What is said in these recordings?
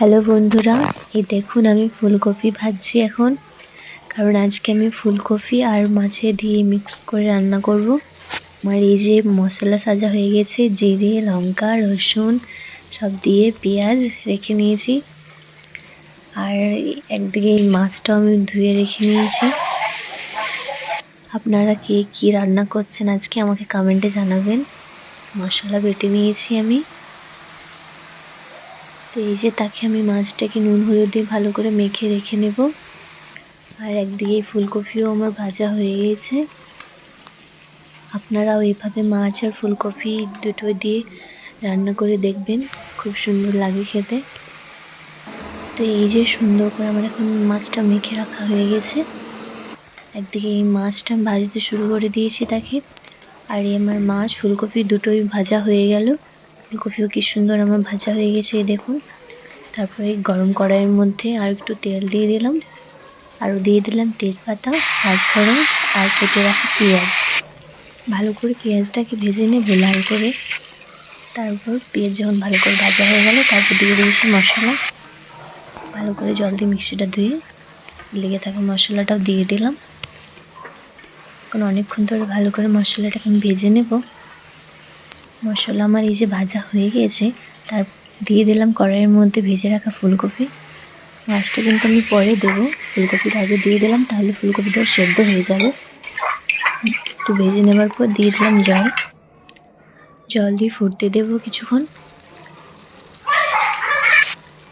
Hello বন্ধুরা, এই দেখুন আমি ফুলকপি ভাজছি এখন। কারণ আজকে আমি ফুলকপি আর মাছে দিয়ে মিক্স করে রান্না করব। আমার এই যে মশলা সাজা হয়ে গেছে, জিরে, লঙ্কা, রসুন সব দিয়ে পেঁয়াজ রেখে নিয়েছি। আর একদিকে এই মাছটাও আমি ধুয়ে রেখে নিয়েছি। আপনারা কে কী রান্না করছেন আজকে আমাকে কমেন্টে জানাবেন। মশলা বেটে নিয়েছি আমি। তো এই যে তাকে আমি মাছটাকে নুন হলুদ দিয়ে ভালো করে মেখে রেখে নেব। আর একদিকে ফুলকপিও আমার ভাজা হয়ে গেছে। আপনারাও এইভাবে মাছ আর ফুলকপি দুটো দিয়ে রান্না করে দেখবেন, খুব সুন্দর লাগে খেতে। তো এই যে সুন্দর করে আমার এখন মাছটা মেখে রাখা হয়ে গেছে। একদিকে এই মাছটা ভাজতে শুরু করে দিয়েছি তাকে। আর এই আমার মাছ ফুলকপি দুটোই ভাজা হয়ে গেল। ফুলকপিও কি সুন্দর আমার ভাজা হয়ে গেছে, এই দেখুন। তারপরে গরম কড়াইয়ের মধ্যে আর একটু তেল দিয়ে দিলাম, আরও দিয়ে দিলাম তেজপাতা, পাঁচফোড়ন আর কেটে রাখা পেঁয়াজ। ভালো করে পেঁয়াজটাকে ভেজে নেব লাল করে। তারপর পেঁয়াজ যখন ভালো করে ভাজা হয়ে গেল, তারপর দিয়ে দিয়েছি মশলা। ভালো করে জল দিয়ে মিক্সিটা ধুয়ে লেগে থাকা মশলাটাও দিয়ে দিলাম। এখন অনেকক্ষণ ধরে ভালো করে মশলাটাকে আমি ভেজে নেব। মশলা আমার এই যে ভাজা হয়ে গিয়েছে, তার দিয়ে দিলাম কড়াইয়ের মধ্যে ভেজে রাখা ফুলকপি। মাছটা কিন্তু আমি পরে দেবো, ফুলকপিটা আগে দিয়ে দিলাম, তাহলে ফুলকপিটা সেদ্ধ হয়ে যাবে। একটু ভেজে নেবার পর দিয়ে দিলাম জল দিয়ে ফুটতে দেবো কিছুক্ষণ।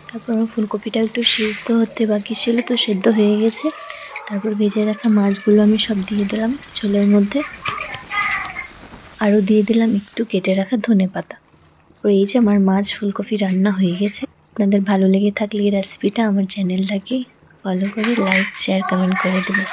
তারপর আমার ফুলকপিটা একটু সিদ্ধ হতে বাকি ছিল, তো সেদ্ধ হয়ে গেছে। তারপর ভেজে রাখা মাছগুলো আমি সব দিয়ে দিলাম ঝোলের মধ্যে। আরও দিয়ে দিলাম একটু কেটে রাখা ধনেপাতা। আর এই যে আমার মাছ ফুলকপি রান্না হয়ে গেছে। আপনাদের ভালো লেগে থাকলে এই রেসিপিটা আমার চ্যানেলটাকে ফলো করে লাইক, শেয়ার, কমেন্ট করে দেবেন।